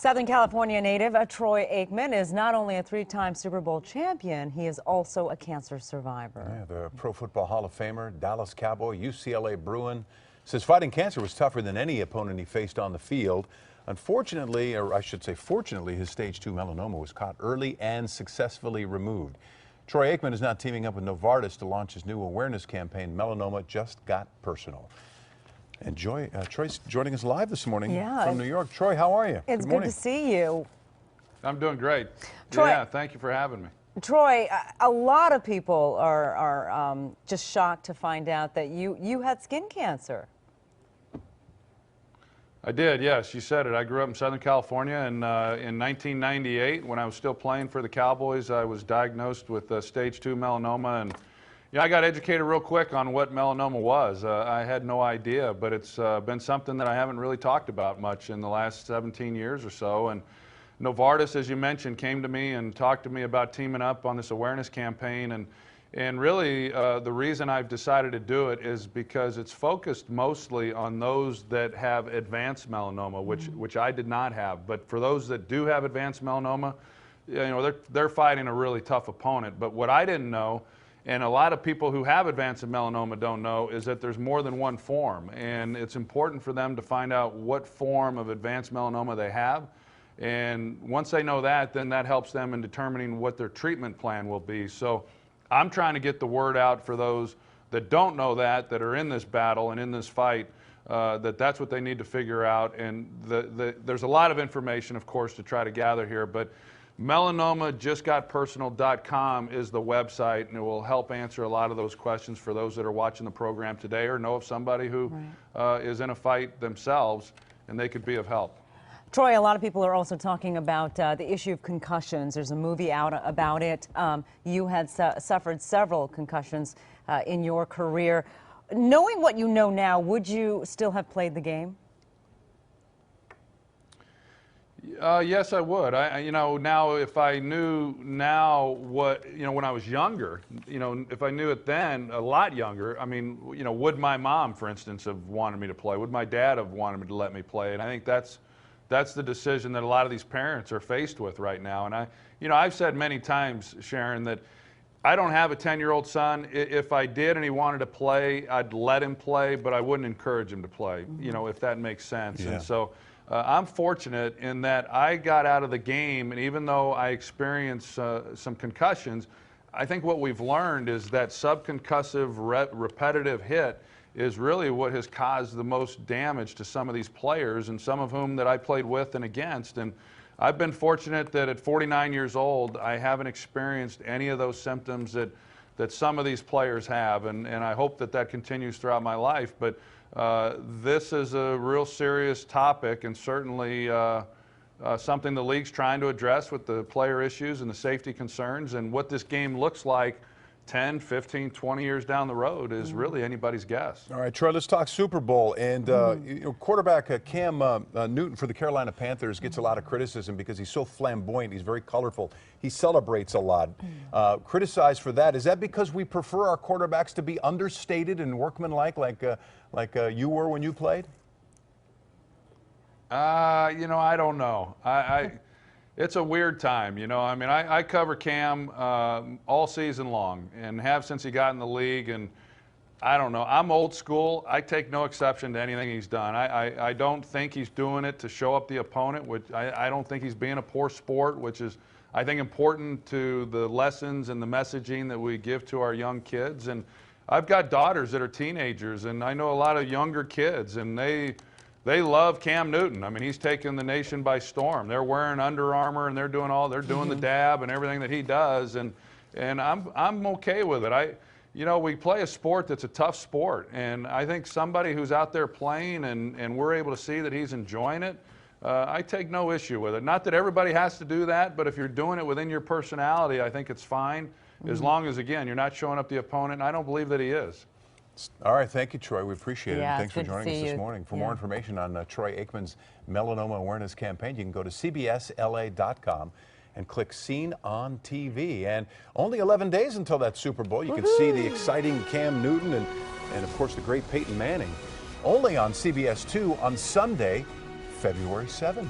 Southern California native Troy Aikman is not only a three-time Super Bowl champion, he is also a cancer survivor. Yeah, the Pro Football Hall of Famer, Dallas Cowboy, UCLA Bruin, says fighting cancer was tougher than any opponent he faced on the field. Unfortunately, or I should say fortunately, his stage 2 melanoma was caught early and successfully removed. Troy Aikman is now teaming up with Novartis to launch his new awareness campaign, Melanoma Just Got Personal. And Troy's joining us live this morning from New York. Troy, how are you? It's good to see you. I'm doing great. Troy, yeah, thank you for having me. Troy, a lot of people are just shocked to find out that you had skin cancer. I did, yes, you said it. I grew up in Southern California, and in 1998, when I was still playing for the Cowboys, I was diagnosed with stage 2 melanoma, and I got educated real quick on what melanoma was. I had no idea, but it's been something that I haven't really talked about much in the last 17 years or so. And Novartis, as you mentioned, came to me and talked to me about teaming up on this awareness campaign. And really, the reason I've decided to do it is because it's focused mostly on those that have advanced melanoma, which I did not have. But for those that do have advanced melanoma, they're fighting a really tough opponent. But what I didn't know, and a lot of people who have advanced melanoma don't know, is that there's more than one form. And it's important for them to find out what form of advanced melanoma they have. And once they know that, then that helps them in determining what their treatment plan will be. So I'm trying to get the word out for those that don't know that are in this battle and in this fight, that's what they need to figure out. And there's a lot of information, of course, to try to gather here, but melanomajustgotpersonal.com is the website, and it will help answer a lot of those questions for those that are watching the program today or know of somebody who is in a fight themselves, and they could be of help. Troy, a lot of people are also talking about the issue of concussions. There's a movie out about it. You had suffered several concussions in your career. Knowing what you know now, would you still have played the game? Yes, I would. Now if I knew now what, when I was younger, if I knew it then, a lot younger, I mean, would my mom, for instance, have wanted me to play? Would my dad have wanted me to let me play? And I think that's the decision that a lot of these parents are faced with right now. And I've said many times, Sharon, that I don't have a 10-year-old son. If I did and he wanted to play, I'd let him play, but I wouldn't encourage him to play, if that makes sense. Yeah. And so I'm fortunate in that I got out of the game, and even though I experienced some concussions, I think what we've learned is that subconcussive repetitive hit is really what has caused the most damage to some of these players, and some of whom that I played with and against. And I've been fortunate that at 49 years old, I haven't experienced any of those symptoms that some of these players have, and I hope that continues throughout my life. But this is a real serious topic, and certainly something the league's trying to address with the player issues and the safety concerns. And what this game looks like 10, 15, 20 years down the road is really anybody's guess. All right, Troy, let's talk Super Bowl. And quarterback Cam Newton for the Carolina Panthers gets a lot of criticism because he's so flamboyant. He's very colorful. He celebrates a lot. Criticized for that. Is that because we prefer our quarterbacks to be understated and workmanlike like you were when you played? I don't know. It's a weird time, I mean, I cover Cam all season long and have since he got in the league, and I don't know. I'm old school. I take no exception to anything he's done. I don't think he's doing it to show up the opponent, which I don't think he's being a poor sport, which is, I think, important to the lessons and the messaging that we give to our young kids. And I've got daughters that are teenagers, and I know a lot of younger kids, and they love Cam Newton. I mean, he's taken the nation by storm. They're wearing Under Armour, and they're doing the dab and everything that he does, and I'm okay with it. We play a sport that's a tough sport, and I think somebody who's out there playing and we're able to see that he's enjoying it, I take no issue with it. Not that everybody has to do that, but if you're doing it within your personality, I think it's fine, as long as, again, you're not showing up the opponent, and I don't believe that he is. All right, thank you, Troy. We appreciate it. Yeah, Thanks for joining us this morning. For more information on Troy Aikman's melanoma awareness campaign, you can go to CBSLA.com and click Seen on TV. And only 11 days until that Super Bowl. You can see the exciting Cam Newton and of course, the great Peyton Manning. Only on CBS2 on Sunday, February 7th.